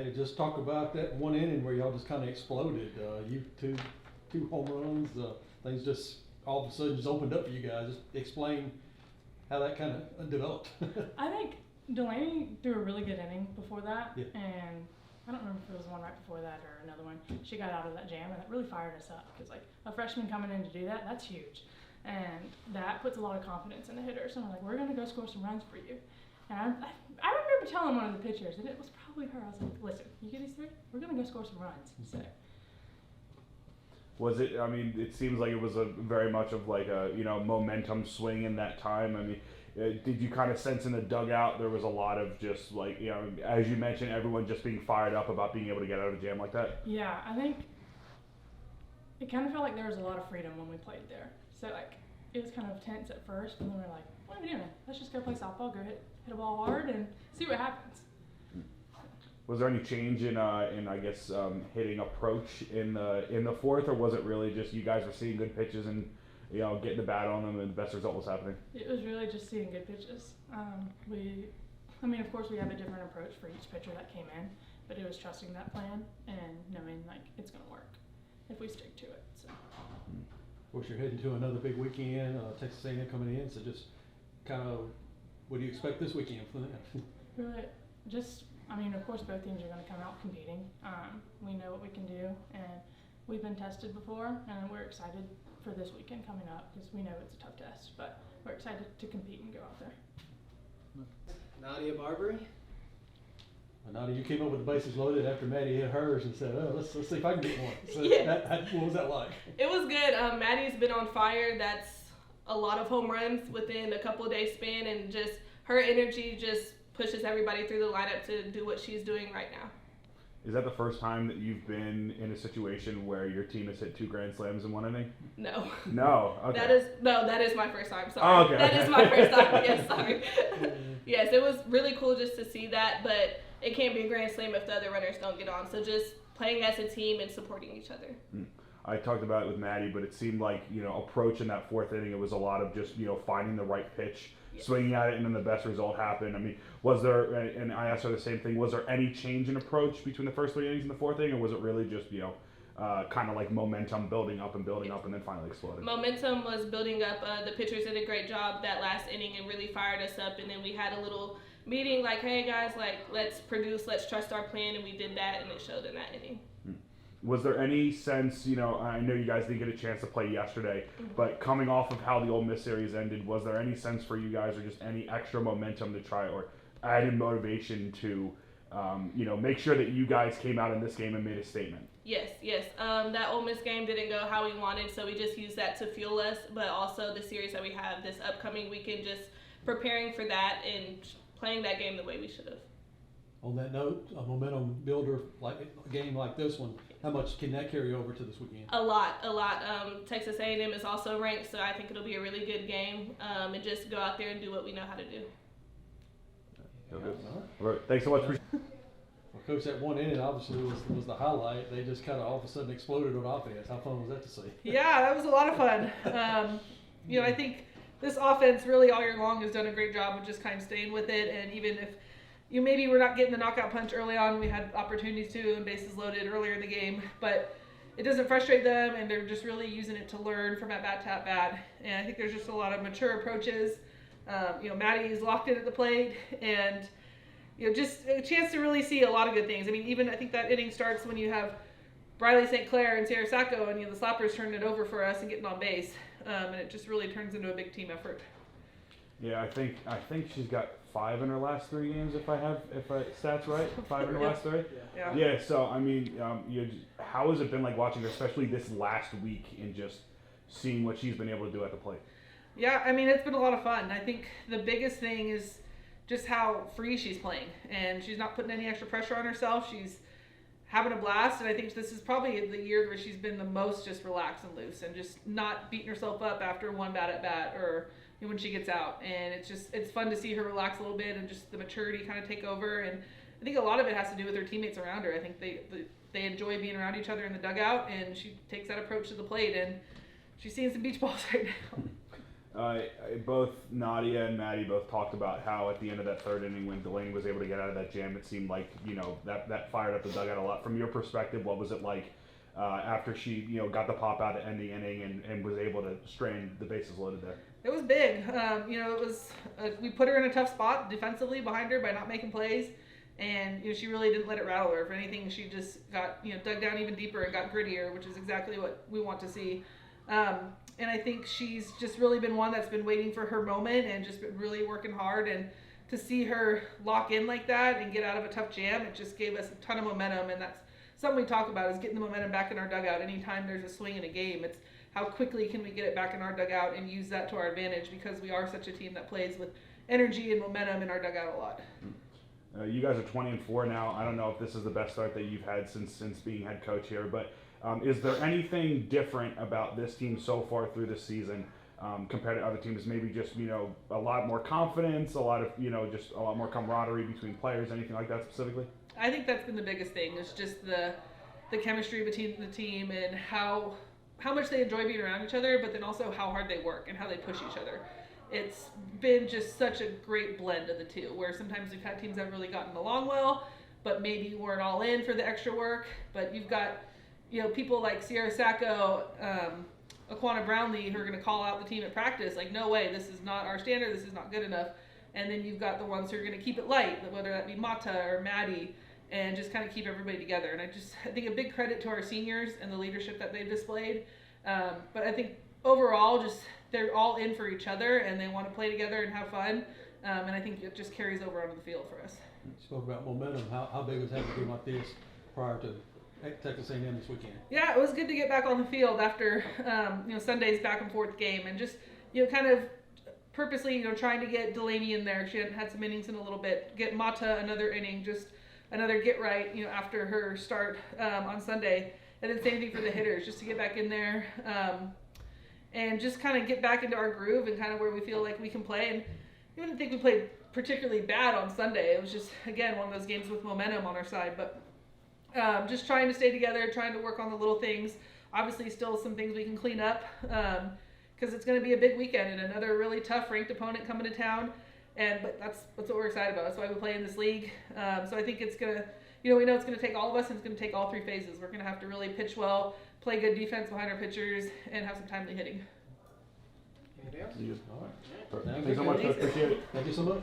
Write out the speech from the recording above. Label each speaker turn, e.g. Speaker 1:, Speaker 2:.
Speaker 1: Maddie, just talk about that one inning where y'all just kind of exploded. You two home runs. Things just all of a sudden just opened up for you guys. Just explain how that kind of developed.
Speaker 2: I think Delaney threw a really good inning before that,
Speaker 1: Yeah.
Speaker 2: and I don't remember if it was the one right before that or another one. She got out of that jam, and it really fired us up because like a freshman coming in to do that, that's huge, and that puts a lot of confidence in the hitters. And we're like, we're gonna go score some runs for you. And I remember telling one of the pitchers, and it was probably her. I was like, listen, you get these three, we're gonna go score some runs. So.
Speaker 3: Was it? I mean, it seems like it was a very much of like a momentum swing in that time. I mean, did you kind of sense in the dugout there was a lot of just like as you mentioned, everyone just being fired up about being able to get out of a jam like that?
Speaker 2: Yeah, I think it kind of felt like there was a lot of freedom when we played there. So like it was kind of tense at first, and then we were like, what are we doing? Let's just go play softball, go hit a ball hard, and see what happens.
Speaker 3: Was there any change in I guess hitting approach in the fourth, or was it really just you guys were seeing good pitches and getting the bat on them and the best result was happening?
Speaker 2: It was really just seeing good pitches. Of course we have a different approach for each pitcher that came in, but it was trusting that plan and knowing like it's gonna work if we stick to it. So.
Speaker 1: Of course, you're heading to another big weekend. Texas A&M coming in, so just kind of what do you expect this weekend from them?
Speaker 2: Really, of course, both teams are going to come out competing. We know what we can do, and we've been tested before, and we're excited for this weekend coming up because we know it's a tough test, but we're excited to compete and go out there.
Speaker 4: Nadia Barbary.
Speaker 1: Nadia, you came up with the bases loaded after Maddie hit hers and said, "Oh, let's see if I can get one." So
Speaker 5: Yeah.
Speaker 1: what was that like?
Speaker 5: It was good. Maddie's been on fire. That's a lot of home runs within a couple of days span, and just her energy just pushes everybody through the lineup to do what she's doing right now.
Speaker 3: Is that the first time that you've been in a situation where your team has hit 2 grand slams in one inning?
Speaker 5: No.
Speaker 3: No. Okay.
Speaker 5: That is my first time. Sorry.
Speaker 3: Oh, okay.
Speaker 5: That is my first time. Yes, sorry. Yes, it was really cool just to see that, but it can't be a grand slam if the other runners don't get on. So just playing as a team and supporting each other.
Speaker 3: I talked about it with Maddie, but it seemed like approach in that fourth inning. It was a lot of just finding the right pitch, swinging at it, and then the best result happened. I mean, was there? And I asked her the same thing. Was there any change in approach between the first 3 innings and the fourth inning, or was it really just kind of like momentum building up, and then finally exploding?
Speaker 5: Momentum was building up. The pitchers did a great job that last inning and really fired us up. And then we had a little meeting like, hey guys, like let's produce, let's trust our plan, and we did that, and it showed in that inning.
Speaker 3: Was there any sense, I know you guys didn't get a chance to play yesterday, but coming off of how the Ole Miss series ended, was there any sense for you guys, or just any extra momentum to try, or added motivation to, make sure that you guys came out in this game and made a statement?
Speaker 5: Yes. That Ole Miss game didn't go how we wanted, so we just used that to fuel us, but also the series that we have this upcoming weekend, just preparing for that and playing that game the way we should have.
Speaker 1: On that note, a momentum builder like a game like this one, how much can that carry over to this weekend?
Speaker 5: A lot. Texas A&M is also ranked, so I think it'll be a really good game, and just go out there and do what we know how to do.
Speaker 3: All right. Thanks so much.
Speaker 1: Well, Coach, that one inning obviously was the highlight. They just kind of all of a sudden exploded on offense. How fun was that to see?
Speaker 6: Yeah, that was a lot of fun. I think this offense really all year long has done a great job of just kind of staying with it, and even if maybe we're not getting the knockout punch early on. We had opportunities to, and bases loaded earlier in the game, but it doesn't frustrate them, and they're just really using it to learn from at bat to at bat. And I think there's just a lot of mature approaches. Maddie is locked in at the plate, and just a chance to really see a lot of good things. I mean, even I think that inning starts when you have Briley St. Clair and Sarah Sacco, and the slappers turning it over for us and getting on base, and it just really turns into a big team effort.
Speaker 3: Yeah, I think she's got 5 in her last 3 games, if I stats right. 5 in her last 3. Yeah. So I mean, how has it been like watching her, especially this last week, and just seeing what she's been able to do at the plate?
Speaker 6: Yeah, I mean, it's been a lot of fun. I think the biggest thing is just how free she's playing, and she's not putting any extra pressure on herself. She's having a blast, and I think this is probably the year where she's been the most just relaxed and loose, and just not beating herself up after one bad at bat or when she gets out. And it's fun to see her relax a little bit and just the maturity kind of take over. And I think a lot of it has to do with her teammates around her. I think they enjoy being around each other in the dugout, and she takes that approach to the plate, and she's seeing some beach balls right now.
Speaker 3: Both Nadia and Maddie both talked about how at the end of that third inning, when Delaney was able to get out of that jam, it seemed like that fired up the dugout a lot. From your perspective, what was it like after she got the pop out to end the inning and was able to strain the bases loaded there?
Speaker 6: It was big. It was we put her in a tough spot defensively behind her by not making plays, and she really didn't let it rattle her. If anything, she just got dug down even deeper and got grittier, which is exactly what we want to see. And I think she's just really been one that's been waiting for her moment and just been really working hard. And to see her lock in like that and get out of a tough jam, it just gave us a ton of momentum. And that's something we talk about, is getting the momentum back in our dugout. Anytime there's a swing in a game, it's how quickly can we get it back in our dugout and use that to our advantage, because we are such a team that plays with energy and momentum in our dugout a lot.
Speaker 3: You guys are 20-4 now. I don't know if this is the best start that you've had since being head coach here, but is there anything different about this team so far through the season compared to other teams? Maybe just a lot more confidence, a lot of just a lot more camaraderie between players, anything like that specifically?
Speaker 6: I think that's been the biggest thing, is just the chemistry between the team and how much they enjoy being around each other, but then also how hard they work and how they push each other. It's been just such a great blend of the two, where sometimes we've had teams that have really gotten along well, but maybe weren't all in for the extra work. But you've got people like Sierra Sacco, Aquana Brownlee, who are going to call out the team at practice, like, no way, this is not our standard, this is not good enough. And then you've got the ones who are going to keep it light, whether that be Mata or Maddie, and just kind of keep everybody together. And I think a big credit to our seniors and the leadership that they've displayed. But I think overall, just they're all in for each other and they want to play together and have fun. And I think it just carries over onto the field for us.
Speaker 1: You spoke about momentum. How big was having a game like this prior to Texas A&M this weekend?
Speaker 6: Yeah, it was good to get back on the field after Sunday's back and forth game, and just kind of purposely trying to get Delaney in there. She hadn't had some innings in a little bit. Get Mata another inning, just another get right after her start on Sunday. And then same thing for the hitters, just to get back in there and just kind of get back into our groove and kind of where we feel like we can play. And I didn't think we played particularly bad on Sunday. It was just, again, one of those games with momentum on our side. But just trying to stay together, trying to work on the little things. Obviously still some things we can clean up because it's going to be a big weekend and another really tough ranked opponent coming to town. But that's what we're excited about. That's why we play in this league. So I think it's going to, we know it's going to take all of us, and it's going to take all three phases. We're going to have to really pitch well, play good defense behind our pitchers, and have some timely hitting.
Speaker 4: Anybody else?
Speaker 3: You-
Speaker 1: All right.
Speaker 3: Thanks so much. I appreciate it.
Speaker 1: Thank you so much.